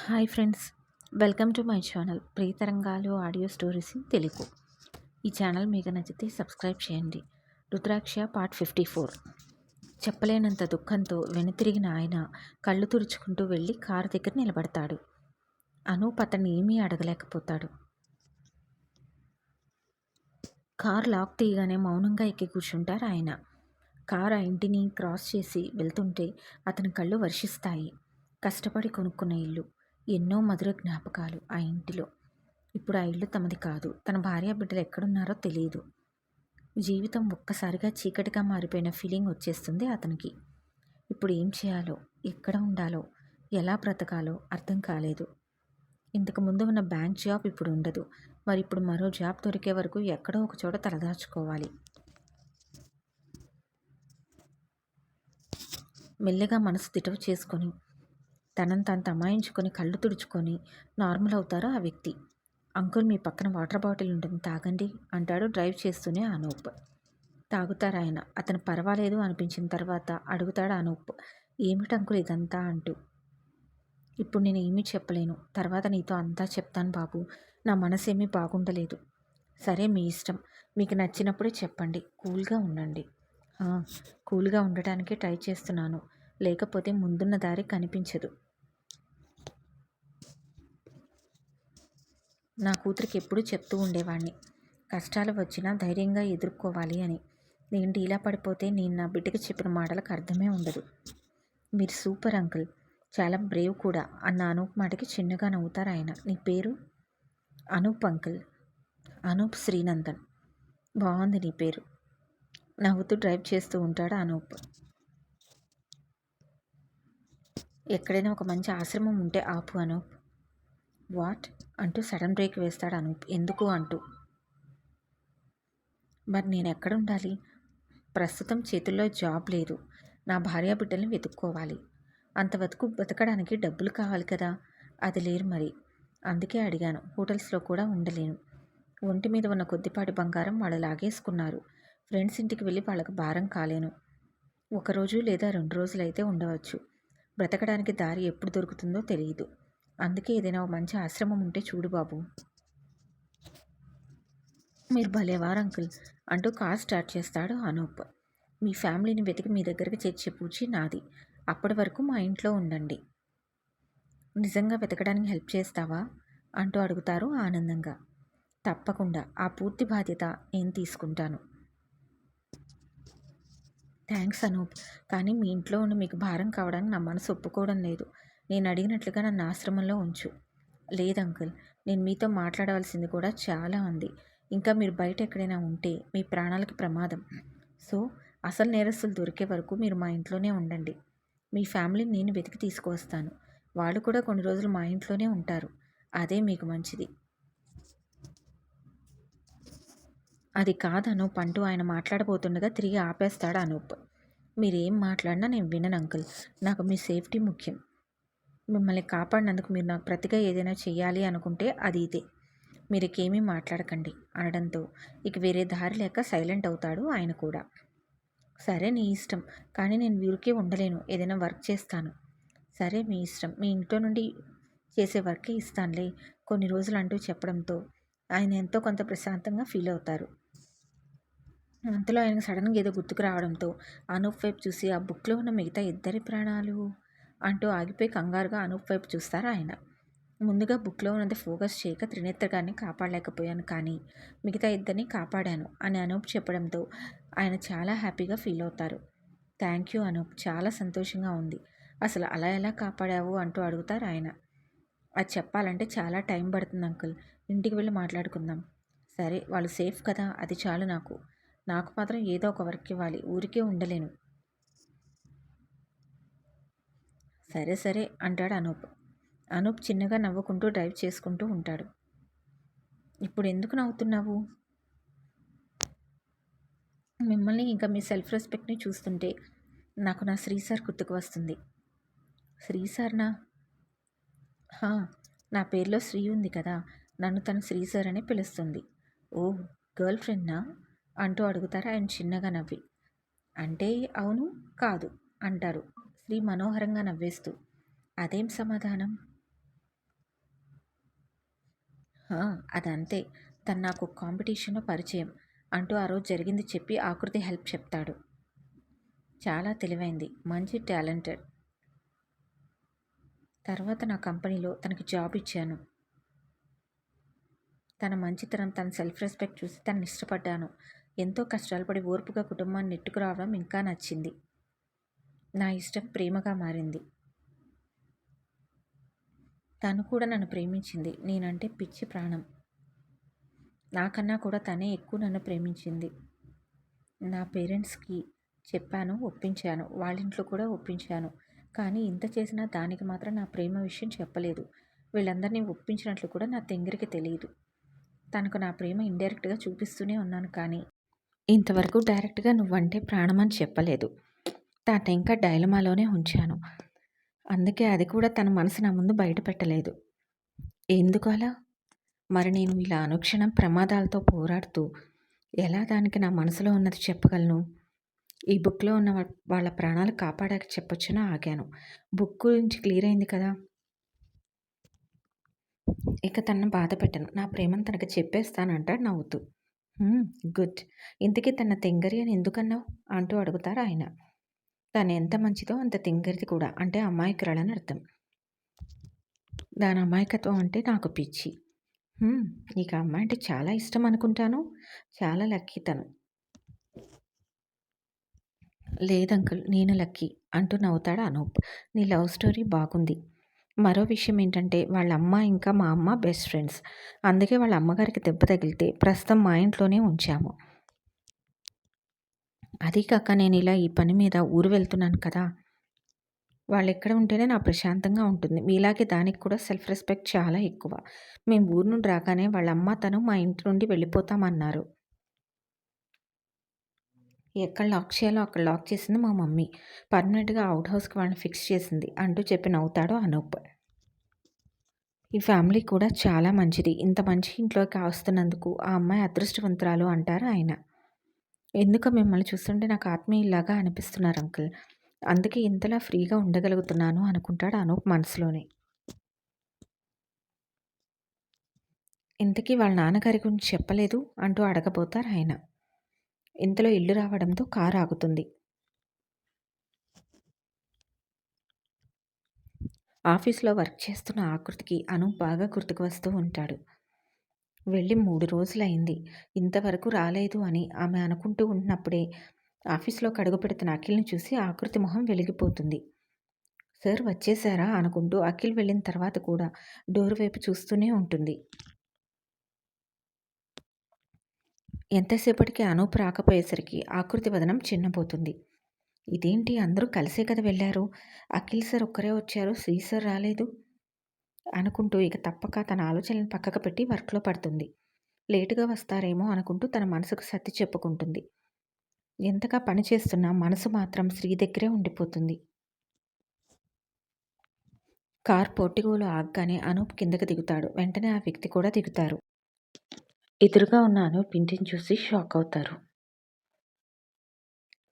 Hi friends, welcome to my channel Priyatarangalu audio stories in Telugu. ఈ channel మీకు నచ్చితే subscribe చేయండి. రుద్రాక్ష పార్ట్ 54. చెప్పలేనంత దుఃఖంతో వెనుతిరిగిన ఆయన కళ్ళు తుడుచుకుంటూ వెళ్ళి కారు దగ్గర నిలబడతాడు. అనూప్ అతన్ని ఏమీ అడగలేకపోతాడు. కారు లాక్ తీయగానే మౌనంగా ఎక్కి కూర్చుంటారు ఆయన. కారు ఆ ఇంటిని క్రాస్ చేసి వెళ్తుంటే అతని కళ్ళు వర్షిస్తాయి. కష్టపడి కొనుక్కున్న ఇల్లు, ఎన్నో మధుర జ్ఞాపకాలు ఆ ఇంటిలో. ఇప్పుడు ఆ ఇల్లు తమది కాదు. తన భార్య బిడ్డలు ఎక్కడున్నారో తెలియదు. జీవితం ఒక్కసారిగా చీకటిగా మారిపోయిన ఫీలింగ్ వచ్చేస్తుంది అతనికి. ఇప్పుడు ఏం చేయాలో, ఎక్కడ ఉండాలో, ఎలా బ్రతకాలో అర్థం కాలేదు. ఇంతకు ముందు ఉన్న బ్యాంక్ జాబ్ ఇప్పుడు ఉండదు. మరి ఇప్పుడు మరో జాబ్ దొరికే వరకు ఎక్కడో ఒక చోట తలదాచుకోవాలి. మెల్లగా మనసు దిటవు చేసుకొని తనను తాను తమాయించుకొని కళ్ళు తుడుచుకొని నార్మల్ అవుతారు ఆ వ్యక్తి. అంకుల్, మీ పక్కన వాటర్ బాటిల్ ఉంటుంది, తాగండి అంటాడు డ్రైవ్ చేస్తూనే అనూప్. తాగుతారు ఆయన. అతను పర్వాలేదు అనిపించిన తర్వాత అడుగుతాడు అనూప్, ఏమిటి అంకుల్ ఇదంతా అంటూ. ఇప్పుడు నేను ఏమీ చెప్పలేను, తర్వాత నీతో అంతా చెప్తాను బాబు. నా మనసేమీ బాగుండలేదు. సరే, మీ ఇష్టం. మీకు నచ్చినప్పుడే చెప్పండి. కూల్గా ఉండండి. కూల్గా ఉండటానికే ట్రై చేస్తున్నాను, లేకపోతే ముందున్న దారి కనిపించదు. నా కూతురికి ఎప్పుడూ చెప్తూ ఉండేవాడిని, కష్టాలు వచ్చినా ధైర్యంగా ఎదుర్కోవాలి అని. నేను డీలా పడిపోతే నేను నా బిడ్డకి చెప్పిన మాటలకు అర్థమే ఉండదు. మీరు సూపర్ అంకుల్, చాలా బ్రేవ్ కూడా అన్న అనూప్ మాటకి చిన్నగా నవ్వుతారు ఆయన. నీ పేరు? అనూప్ అంకుల్. అనూప్ శ్రీనందన్. బాగుంది నీ పేరు. నవ్వుతూ డ్రైవ్ చేస్తూ ఉంటాడు అనూప్. ఎక్కడైనా ఒక మంచి ఆశ్రమం ఉంటే ఆపు అనూప్. వాట్ అంటూ సడన్ బ్రేక్ వేస్తాడు అనూప్. ఎందుకు అంటూ. మరి నేను ఎక్కడ ఉండాలి? ప్రస్తుతం చేతుల్లో జాబ్ లేదు. నా భార్య బిడ్డల్ని వెతుక్కోవాలి. అంతవరకు బతకడానికి డబ్బులు కావాలి కదా, అది లేరు మరి. అందుకే అడిగాను. హోటల్స్లో కూడా ఉండలేను. ఒంటి మీద ఉన్న కొద్దిపాటి బంగారం వాళ్ళు లాగేసుకున్నారు. ఫ్రెండ్స్ ఇంటికి వెళ్ళి వాళ్ళకు భారం కాలేను. ఒకరోజు లేదా 2 రోజులైతే ఉండవచ్చు. బ్రతకడానికి దారి ఎప్పుడు దొరుకుతుందో తెలియదు. అందుకే ఏదైనా మంచి ఆశ్రమం ఉంటే చూడు బాబు. మీరు భలేవారు అంకుల్ అంటూ కార్ స్టార్ట్ చేస్తాడు అనూప్. మీ ఫ్యామిలీని వెతికి మీ దగ్గరికి చేర్చే పూచి నాది. అప్పటి వరకు మా ఇంట్లో ఉండండి. నిజంగా వెతకడానికి హెల్ప్ చేస్తావా అంటూ అడుగుతారు ఆనందంగా. తప్పకుండా, ఆ పూర్తి బాధ్యత నేను తీసుకుంటాను. థ్యాంక్స్ అనూప్, కానీ మీ ఇంట్లో ఉండి మీకు భారం కావడానికి నా మనసు ఒప్పుకోవడం లేదు. నేను అడిగినట్లుగా నన్ను ఆశ్రమంలో ఉంచు. లేదు అంకుల్, నేను మీతో మాట్లాడవలసింది కూడా చాలా ఉంది. ఇంకా మీరు బయట ఎక్కడైనా ఉంటే మీ ప్రాణాలకి ప్రమాదం. సో అసలు నేరస్తులు దొరికే వరకు మీరు మా ఇంట్లోనే ఉండండి. మీ ఫ్యామిలీని నేను వెతికి తీసుకువస్తాను. వాళ్ళు కూడా కొన్ని రోజులు మా ఇంట్లోనే ఉంటారు. అదే మీకు మంచిది. అది కాదు అనూప్ అంటూ ఆయన మాట్లాడబోతుండగా తిరిగి ఆపేస్తాడు అనూప్. మీరేం మాట్లాడినా నేను వినను అంకుల్. నాకు మీ సేఫ్టీ ముఖ్యం. మిమ్మల్ని కాపాడినందుకు మీరు నాకు ప్రతిగా ఏదైనా చెయ్యాలి అనుకుంటే అది ఇదే. మీరికేమీ మాట్లాడకండి అనడంతో ఇక వేరే దారి లేక సైలెంట్ అవుతాడు ఆయన కూడా. సరే, నీ ఇష్టం, కానీ నేను ఊరికే ఉండలేను. ఏదైనా వర్క్ చేస్తాను. సరే, మీ ఇష్టం. మీ ఇంట్లో నుండి చేసే వర్కే ఇస్తానులే కొన్ని రోజులు అంటూ చెప్పడంతో ఆయన ఎంతో కొంత ప్రశాంతంగా ఫీల్ అవుతారు. అంతలో ఆయనకు సడన్గా ఏదో గుర్తుకు రావడంతో అనూప్ వైపు చూసి, ఆ బుక్లో ఉన్న మిగతా ఇద్దరి ప్రాణాలు అంటూ ఆగిపోయి కంగారుగా అనూప్ వైపు చూస్తారు ఆయన. ముందుగా బుక్లో ఉన్నది ఫోకస్ చేయక త్రినేత్ర గారిని కాపాడలేకపోయాను, కానీ మిగతా ఇద్దరిని కాపాడాను అని అనూప్ చెప్పడంతో ఆయన చాలా హ్యాపీగా ఫీల్ అవుతారు. థ్యాంక్ యూ అనూప్, చాలా సంతోషంగా ఉంది. అసలు అలా ఎలా కాపాడావు అంటూ అడుగుతారు ఆయన. అది చెప్పాలంటే చాలా టైం పడుతుంది అంకుల్. ఇంటికి వెళ్ళి మాట్లాడుకుందాం. సరే, వాళ్ళు సేఫ్ కదా, అది చాలు నాకు. నాకు మాత్రం ఏదో ఒక వర్క్ ఇవ్వాలి, ఊరికే ఉండలేను. సరే సరే అంటాడు అనూప్. అనూప్ చిన్నగా నవ్వుకుంటూ డ్రైవ్ చేసుకుంటూ ఉంటాడు. ఇప్పుడు ఎందుకు నవ్వుతున్నావు? మిమ్మల్ని ఇంకా మీ సెల్ఫ్ రెస్పెక్ట్ని చూస్తుంటే నాకు నా శ్రీ సార్ గుర్తుకు వస్తుంది. శ్రీ సార్నా? నా పేరులో శ్రీ ఉంది కదా, నన్ను తను శ్రీ సార్ అని పిలుస్తుంది. ఓ, గర్ల్ ఫ్రెండ్నా అంటూ అడుగుతారు ఆయన చిన్నగా నవ్వి. అంటే అవును కాదు అంటారు శ్రీ మనోహరంగా నవ్వేస్తూ. అదేం సమాధానం? ఆ! అదంతే. తను నాకు కాంపిటీషన్‌లో పరిచయం అంటూ ఆ రోజు జరిగింది చెప్పి ఆకృతి హెల్ప్ చెప్తాడు. చాలా తెలివైంది. మంచి టాలెంటెడ్. తర్వాత నా కంపెనీలో తనకి జాబ్ ఇచ్చాను. తన మంచితనం, తన సెల్ఫ్ రెస్పెక్ట్ చూసి తనని ఇష్టపడ్డాను. ఎంతో కష్టాలు పడి ఓర్పుగా కుటుంబాన్ని నెట్టుకురావడం ఇంకా నచ్చింది. నా ఇష్టం ప్రేమగా మారింది. తను కూడా నన్ను ప్రేమించింది. నేనంటే పిచ్చి ప్రాణం. నాకన్నా కూడా తనే ఎక్కువ నన్ను ప్రేమించింది. నా పేరెంట్స్‌కి చెప్పాను, ఒప్పించాను. వాళ్ళింట్లో కూడా ఒప్పించాను. కానీ ఇంత చేసినా దానికి మాత్రం నా ప్రేమ విషయం చెప్పలేదు. వీళ్ళందరినీ ఒప్పించినట్లు కూడా నా తెంగరికి తెలీదు. తనకు నా ప్రేమ ఇండైరెక్ట్‌గా చూపిస్తూనే ఉన్నాను కానీ, ఇంతవరకు డైరెక్ట్‌గా నువ్వంటే ప్రాణమని చెప్పలేదు. తనింకా డైలమాలోనే ఉంచాను. అందుకే అది కూడా తన మనసు నా ముందు బయట పెట్టలేదు. ఎందుకు అలా? మరి నేను ఇలా అనుక్షణం ప్రమాదాలతో పోరాడుతూ ఎలా దానికి నా మనసులో ఉన్నది చెప్పగలను? ఈ బుక్‌లో ఉన్న వాళ్ళ ప్రాణాలు కాపాడాక చెప్పొచ్చని ఆగాను. బుక్ గురించి క్లియర్ అయింది కదా! ఇక తనను బాధ పెట్టను. నా ప్రేమను తనకి చెప్పేస్తానంటాడు నవ్వుతూ. హ్మ్. గుడ్. ఇంతకీ తన తెంగరి అని ఎందుకన్నావు? అంటూ అడుగుతారాయన. తను ఎంత మంచిదో అంత తింగరిది కూడా. అంటే అమాయకురాలని అర్థం. దాని అమాయకత్వం అంటే నాకు పిచ్చి. నీకు ఆ అమ్మాయి అంటే చాలా ఇష్టం అనుకుంటాను. చాలా లక్కీ తను. లేదంకుల్ నేను లక్కీ అంటూ నవ్వుతాడు అనూప్. నీ లవ్ స్టోరీ బాగుంది. మరో విషయం ఏంటంటే వాళ్ళ అమ్మ ఇంకా మా అమ్మ బెస్ట్ ఫ్రెండ్స్. అందుకే వాళ్ళ అమ్మగారికి దెబ్బ తగిలితే ప్రస్తుతం మా ఇంట్లోనే ఉంచాము. అదీ కాక నేను ఇలా ఈ పని మీద ఊరు వెళ్తున్నాను కదా! వాళ్ళెక్కడ ఉంటేనే నాకు ప్రశాంతంగా ఉంటుంది. మీలాగే దానికి కూడా సెల్ఫ్ రెస్పెక్ట్ చాలా ఎక్కువ. మేము ఊరు నుండి రాగానే వాళ్ళ అమ్మ, తను మా ఇంటి నుండి వెళ్ళిపోతామన్నారు. ఎక్కడ లాక్ చేయాలో అక్కడ లాక్ చేసింది మా మమ్మీ. పర్మనెంట్‌గా ఔట్ హౌస్‌కి వాళ్ళని ఫిక్స్ చేసింది అంటూ చెప్పి నవ్వుతాడు అనూప్. ఈ ఫ్యామిలీ కూడా చాలా మంచిది. ఇంత మంచి ఇంట్లోకి వస్తున్నందుకు ఆ అమ్మాయి అదృష్టవంతురాలు అంటారు ఆయన. ఎందుకో మిమ్మల్ని చూస్తుంటే నాకు ఆత్మీయుల్లాగా అనిపిస్తున్నారు అంకుల్. అందుకే ఇంతలా ఫ్రీగా ఉండగలుగుతున్నాను అనుకుంటాడు అనూప్ మనసులోనే. ఇంతకీ వాళ్ళ నాన్నగారి గురించి చెప్పలేదు అంటూ అడగబోతారాయన. ఇంతలో ఇల్లు రావడంతో కారు ఆగుతుంది. ఆఫీస్‌లో వర్క్ చేస్తున్న ఆకృతికి అనూప్ బాగా గుర్తుకు వస్తూ ఉంటాడు. వెళ్ళి 3 రోజులయింది. ఇంతవరకు రాలేదు అని ఆమె అనుకుంటూ ఉన్నప్పుడే ఆఫీస్‌లోకి అడుగుపెడుతున్న అఖిల్‌ని చూసి ఆకృతి మొహం వెలిగిపోతుంది. సార్ వచ్చేసారా అనుకుంటూ అఖిల్ వెళ్ళిన తర్వాత కూడా డోర్ వైపు చూస్తూనే ఉంటుంది. ఎంతసేపటికి అనూప్ రాకపోయేసరికి ఆకృతి వదనం చిన్నబోతుంది. ఇదేంటి అందరూ కలిసే కదా వెళ్లారు. అఖిల్ సార్ ఒక్కరే వచ్చారు. శ్రీ సార్ రాలేదు అనుకుంటూ ఇక తప్పక తన ఆలోచనలను పక్కకు పెట్టి వర్క్‌లో పడుతుంది. లేటుగా వస్తారేమో అనుకుంటూ తన మనసుకు సర్ది చెప్పుకుంటుంది. ఎంతగా పని చేస్తున్నా మనసు మాత్రం శ్రీ దగ్గరే ఉండిపోతుంది. కార్ పోర్టికోలో ఆగగానే అనూప్ కిందకి దిగుతాడు. వెంటనే ఆ వ్యక్తి కూడా దిగుతారు. ఎదురుగా ఉన్న అనూప్ ఇంటిని చూసి షాక్ అవుతారు.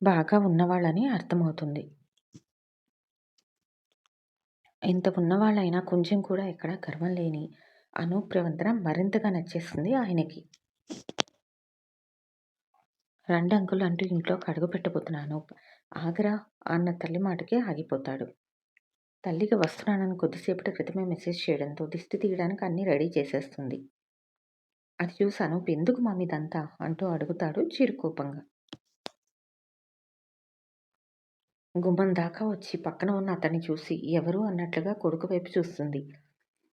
బాగా ఉన్నవాళ్ళని అర్థమవుతుంది. ఎంత ఉన్నవాళ్ళైనా కొంచెం కూడా ఎక్కడా గర్వం లేని అనూప్ ప్రవర్తన మరింతగా నచ్చేస్తుంది ఆయనకి. రండి అంకుల్ అంటూ ఇంట్లోకి అడుగుపెట్టబోతున్న అనూప్ ఆగరా అన్న తల్లి మాటకి ఆగిపోతాడు. తల్లికి వస్తున్నానని కొద్దిసేపటి క్రితమే మెసేజ్ చేయడంతో దిష్టి తీయడానికి అన్నీ రెడీ చేసేస్తుంది. అది చూసి అనూప్ ఎందుకు మమ్మీ ఇదంతా అంటూ అడుగుతాడు చిరుకోపంగా. గుమ్మం దాకా వచ్చి పక్కన ఉన్న అతన్ని చూసి ఎవరు అన్నట్లుగా కొడుకు వైపు చూస్తుంది.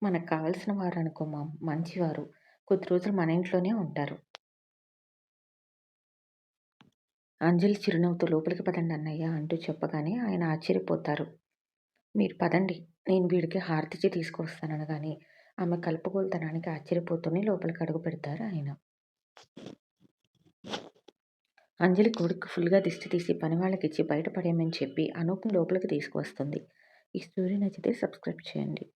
మనకు కావాల్సిన వారనుకో మంచివారు. కొద్ది రోజులు మన ఇంట్లోనే ఉంటారు. అంజలి చిరునవ్వుతో లోపలికి పదండి అన్నయ్య అంటూ చెప్పగానే ఆయన ఆశ్చర్యపోతారు. మీరు పదండి. నేను వీడికి హారతిచ్చి తీసుకొస్తాననగానే ఆమె కలుపుగోలుతనానికి ఆశ్చర్యపోతూనే లోపలికి అడుగుపెడతారు ఆయన. అంజలి కొడుక్కి ఫుల్‌గా దిష్టి తీసి పనివాళ్ళకిచ్చి బయట పడేయమని చెప్పి అనూప్‌ని లోపలికి తీసుకువస్తుంది. ఈ స్టోరీ నచ్చితే సబ్స్క్రైబ్ చేయండి.